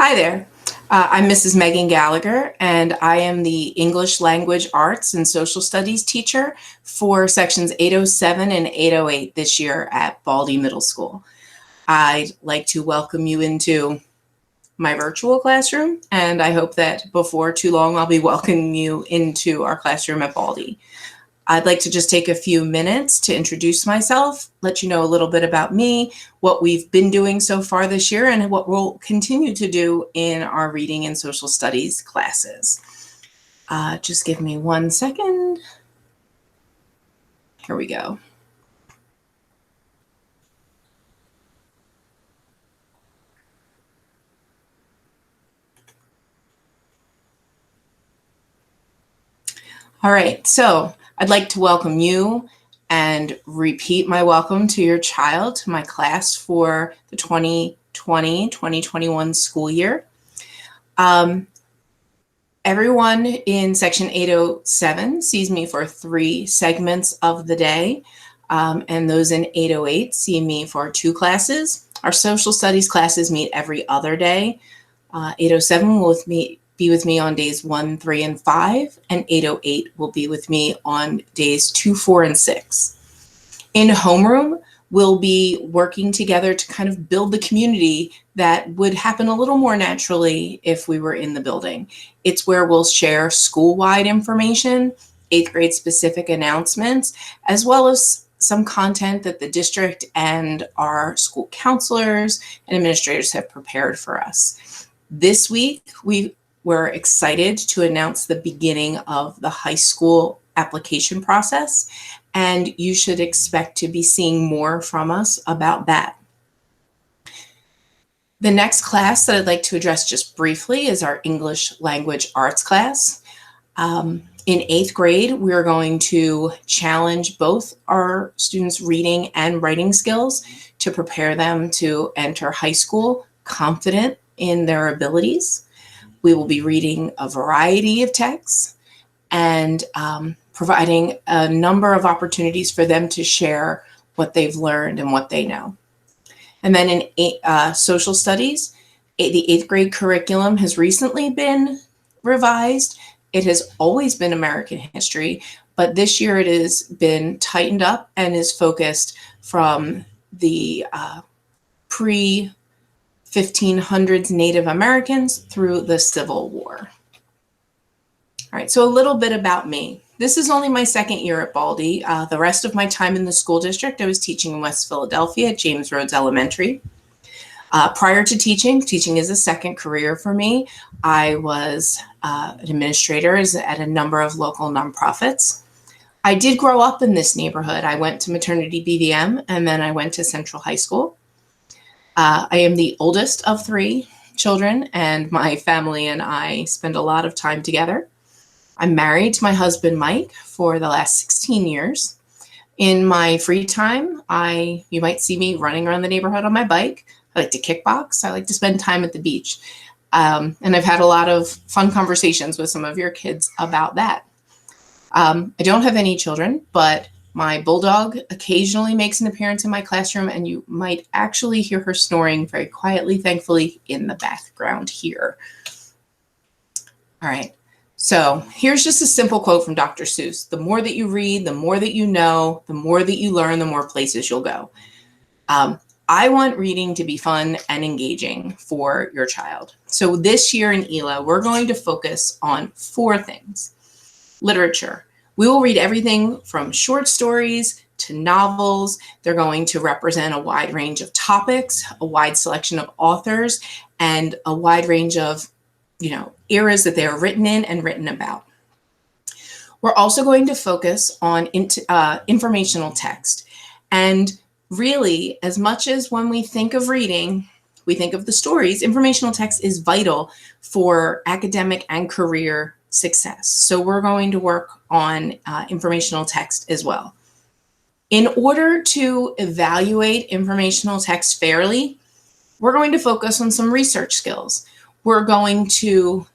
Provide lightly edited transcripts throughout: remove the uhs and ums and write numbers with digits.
Hi there. I'm Mrs. Megan Gallagher, and I am the English Language Arts and Social Studies teacher for sections 807 and 808 this year at Baldy Middle School. I'd like to welcome you into my virtual classroom, and I hope that before too long I'll be welcoming you into our classroom at Baldy. I'd like to just take a few minutes to introduce myself, let you know a little bit about me, what we've been doing so far this year, and what we'll continue to do in our reading and social studies classes. Just give me 1 second. Here we go. All right, so I'd like to welcome you and repeat my welcome to your child, to my class for the 2020-2021 school year. Everyone in section 807 sees me for 3 segments of the day, and those in 808 see me for 2 classes. Our social studies classes meet every other day. 807 will be with me on days 1, 3, and 5, and 808 will be with me on days 2, 4, and 6. In homeroom, we'll be working together to kind of build the community that would happen a little more naturally if we were in the building. It's where we'll share school-wide information, 8th grade specific announcements, as well as some content that the district and our school counselors and administrators have prepared for us. This week, we're excited to announce the beginning of the high school application process, and you should expect to be seeing more from us about that. The next class that I'd like to address just briefly is our English Language Arts class. In 8th grade, we're going to challenge both our students' reading and writing skills to prepare them to enter high school confident in their abilities. We will be reading a variety of texts and providing a number of opportunities for them to share what they've learned and what they know. And then in social studies, the 8th grade curriculum has recently been revised. It has always been American history, but this year it has been tightened up and is focused from the pre-1500s Native Americans through the Civil War. All right, so a little bit about me. This is only my 2nd year at Baldy. The rest of my time in the school district, I was teaching in West Philadelphia at James Rhodes Elementary. Prior to teaching is a second career for me. I was an administrator at a number of local nonprofits. I did grow up in this neighborhood. I went to maternity BVM and then I went to Central High School. I am the oldest of 3 children, and my family and I spend a lot of time together. I'm married to my husband, Mike, for the last 16 years. In my free time, you might see me running around the neighborhood on my bike. I like to kickbox. I like to spend time at the beach. And I've had a lot of fun conversations with some of your kids about that. I don't have any children, but my bulldog occasionally makes an appearance in my classroom, and you might actually hear her snoring very quietly, thankfully, in the background here. All right. So here's just a simple quote from Dr. Seuss. The more that you read, the more that you know, the more that you learn, the more places you'll go. I want reading to be fun and engaging for your child. So this year in ELA, we're going to focus on 4 things. Literature. We will read everything from short stories to novels. They're going to represent a wide range of topics, a wide selection of authors, and a wide range of eras that they are written in and written about. We're also going to focus on informational text. And really, as much as when we think of reading, we think of the stories, informational text is vital for academic and career success. So we're going to work on informational text as well. In order to evaluate informational text fairly, we're going to focus on some research skills. We're going to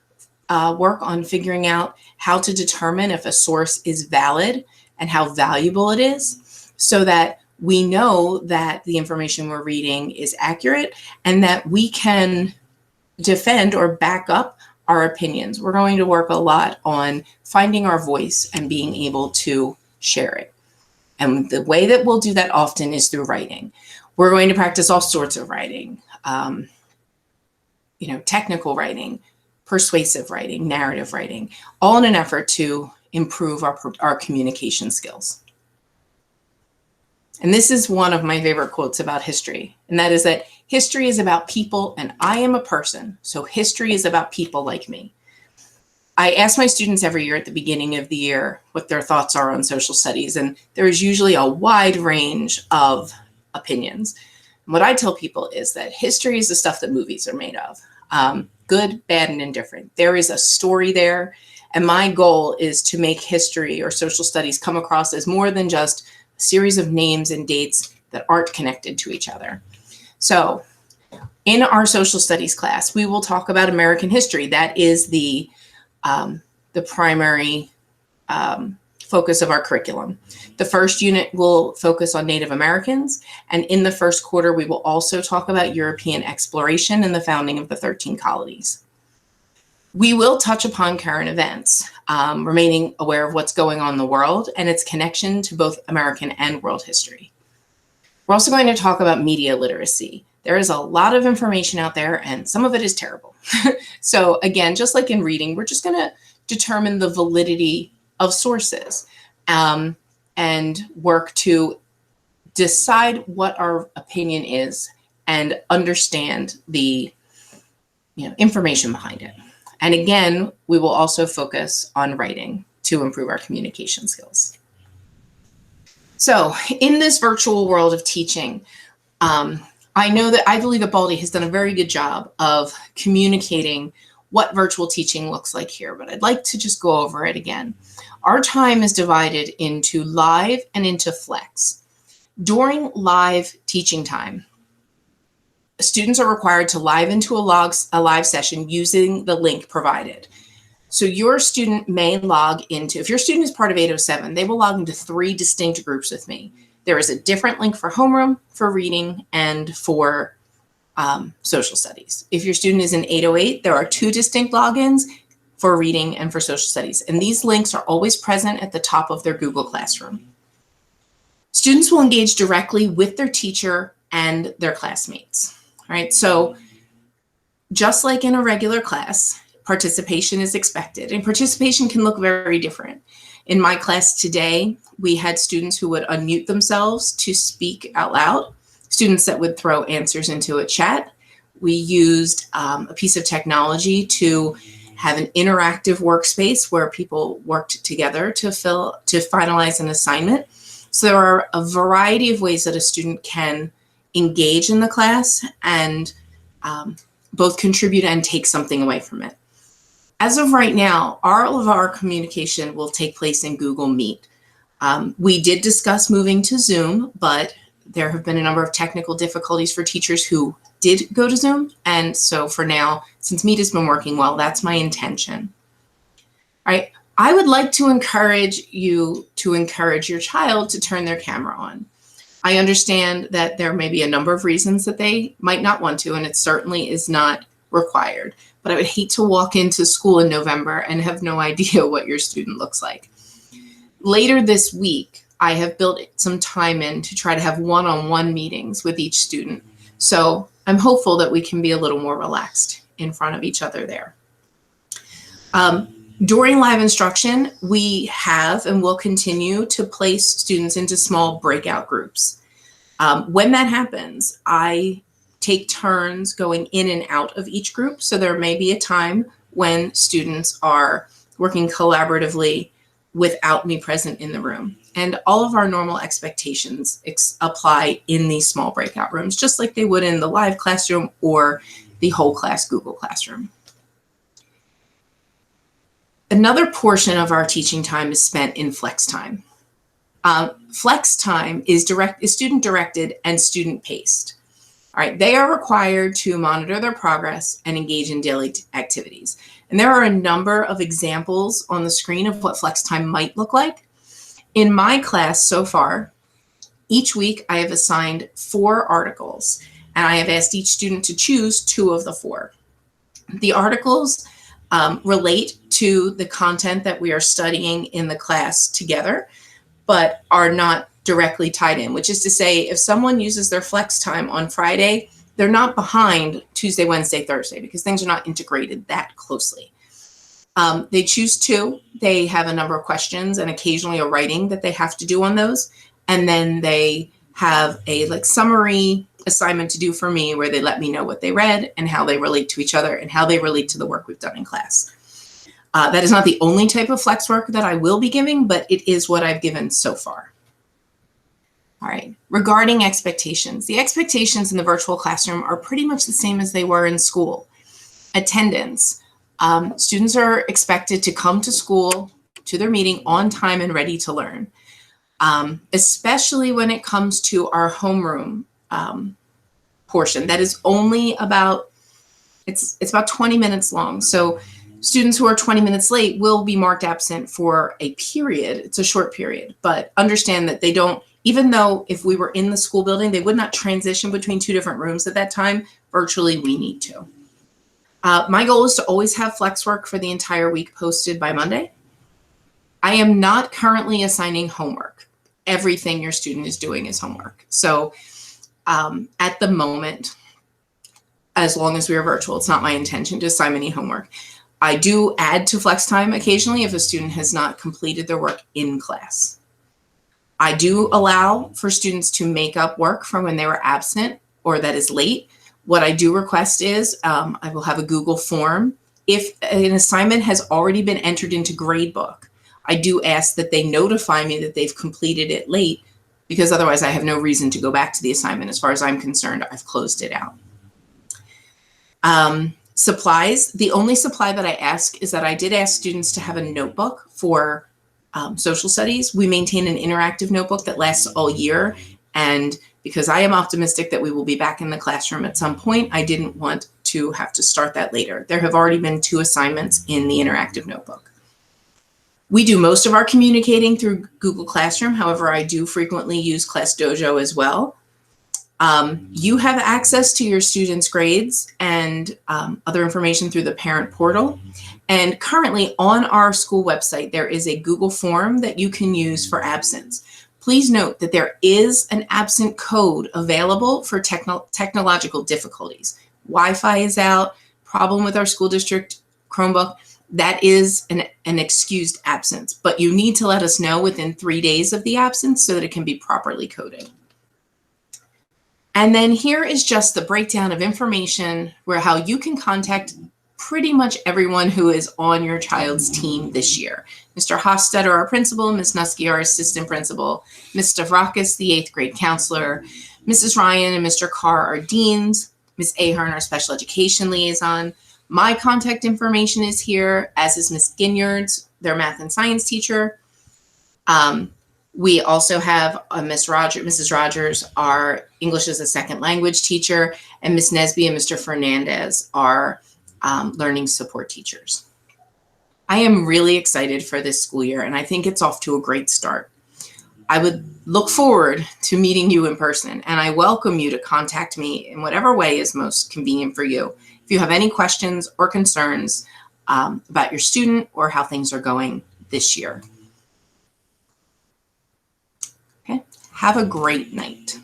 work on figuring out how to determine if a source is valid and how valuable it is, so that we know that the information we're reading is accurate and that we can defend or back up our opinions. We're going to work a lot on finding our voice and being able to share it. And the way that we'll do that often is through writing. We're going to practice all sorts of writing, technical writing, persuasive writing, narrative writing, all in an effort to improve our communication skills. And this is one of my favorite quotes about history, and that is that history is about people and I am a person, so history is about people like me. I ask my students every year at the beginning of the year what their thoughts are on social studies, and there is usually a wide range of opinions. And what I tell people is that history is the stuff that movies are made of, good, bad, and indifferent. There is a story there, and my goal is to make history or social studies come across as more than just a series of names and dates that aren't connected to each other. So in our social studies class, we will talk about American history. That is the primary focus of our curriculum. The first unit will focus on Native Americans, and in the first quarter, we will also talk about European exploration and the founding of the 13 colonies. We will touch upon current events, remaining aware of what's going on in the world and its connection to both American and world history. We're also going to talk about media literacy. There is a lot of information out there, and some of it is terrible. So again, just like in reading, we're just going to determine the validity of sources and work to decide what our opinion is and understand the information behind it. And again, we will also focus on writing to improve our communication skills. So in this virtual world of teaching, I believe that Baldy has done a very good job of communicating what virtual teaching looks like here, but I'd like to just go over it again. Our time is divided into live and into flex. During live teaching time, students are required to live into a live session using the link provided. So your student may log into, if your student is part of 807, they will log into 3 distinct groups with me. There is a different link for homeroom, for reading, and for social studies. If your student is in 808, there are 2 distinct logins for reading and for social studies. And these links are always present at the top of their Google Classroom. Students will engage directly with their teacher and their classmates. All right, so just like in a regular class, participation is expected, and participation can look very different. In my class today, we had students who would unmute themselves to speak out loud, students that would throw answers into a chat. We used a piece of technology to have an interactive workspace where people worked together to finalize an assignment. So there are a variety of ways that a student can engage in the class and both contribute and take something away from it. As of right now, all of our communication will take place in Google Meet. We did discuss moving to Zoom, but there have been a number of technical difficulties for teachers who did go to Zoom. And so for now, since Meet has been working well, that's my intention. All right, I would like to encourage you to encourage your child to turn their camera on. I understand that there may be a number of reasons that they might not want to, and it certainly is not required. But I would hate to walk into school in November and have no idea what your student looks like. Later this week, I have built some time in to try to have one-on-one meetings with each student. So I'm hopeful that we can be a little more relaxed in front of each other there. During live instruction, we have and will continue to place students into small breakout groups. When that happens, I take turns going in and out of each group. So there may be a time when students are working collaboratively without me present in the room. And all of our normal expectations apply in these small breakout rooms, just like they would in the live classroom or the whole class Google Classroom. Another portion of our teaching time is spent in flex time. Flex time is student directed and student paced. All right, they are required to monitor their progress and engage in daily activities. And there are a number of examples on the screen of what flex time might look like. In my class so far, each week I have assigned 4 articles, and I have asked each student to choose 2 of the 4. The articles relate to the content that we are studying in the class together, but are not directly tied in, which is to say, if someone uses their flex time on Friday, they're not behind Tuesday, Wednesday, Thursday, because things are not integrated that closely. They choose to. They have a number of questions and occasionally a writing that they have to do on those. And then they have a summary assignment to do for me where they let me know what they read and how they relate to each other and how they relate to the work we've done in class. That is not the only type of flex work that I will be giving, but it is what I've given so far. All right, regarding expectations, the expectations in the virtual classroom are pretty much the same as they were in school. Attendance. Students are expected to come to school, to their meeting on time and ready to learn, especially when it comes to our homeroom portion. That is only about, it's about 20 minutes long. So students who are 20 minutes late will be marked absent for a period. It's a short period, but understand that they don't, even though if we were in the school building, they would not transition between two different rooms at that time. Virtually, we need to. My goal is to always have flex work for the entire week posted by Monday. I am not currently assigning homework. Everything your student is doing is homework. So at the moment, as long as we are virtual, it's not my intention to assign any homework. I do add to flex time occasionally if a student has not completed their work in class. I do allow for students to make up work from when they were absent or that is late. What I do request is I will have a Google form. If an assignment has already been entered into gradebook, I do ask that they notify me that they've completed it late, because otherwise I have no reason to go back to the assignment. As far as I'm concerned, I've closed it out. Supplies, the only supply that I ask is that I did ask students to have a notebook for social studies. We maintain an interactive notebook that lasts all year. And because I am optimistic that we will be back in the classroom at some point, I didn't want to have to start that later. There have already been 2 assignments in the interactive notebook. We do most of our communicating through Google Classroom. However, I do frequently use Class Dojo as well. You have access to your students' grades and other information through the parent portal. And currently on our school website, there is a Google form that you can use for absence. Please note that there is an absent code available for technological difficulties. Wi-Fi is out, problem with our school district Chromebook. That is an excused absence, but you need to let us know within 3 days of the absence so that it can be properly coded. And then here is just the breakdown of information where how you can contact pretty much everyone who is on your child's team this year. Mr. Hofstetter, our principal, Ms. Nusky, our assistant principal, Ms. Stavrakis, the 8th grade counselor, Mrs. Ryan and Mr. Carr, our deans, Ms. Ahern, our special education liaison. My contact information is here, as is Ms. Ginyard's, their math and science teacher. We also have Mrs. Rogers, our English as a second language teacher, and Ms. Nesby and Mr. Fernandez, our learning support teachers. I am really excited for this school year, and I think it's off to a great start. I would look forward to meeting you in person, and I welcome you to contact me in whatever way is most convenient for you. If you have any questions or concerns about your student or how things are going this year. Okay, have a great night.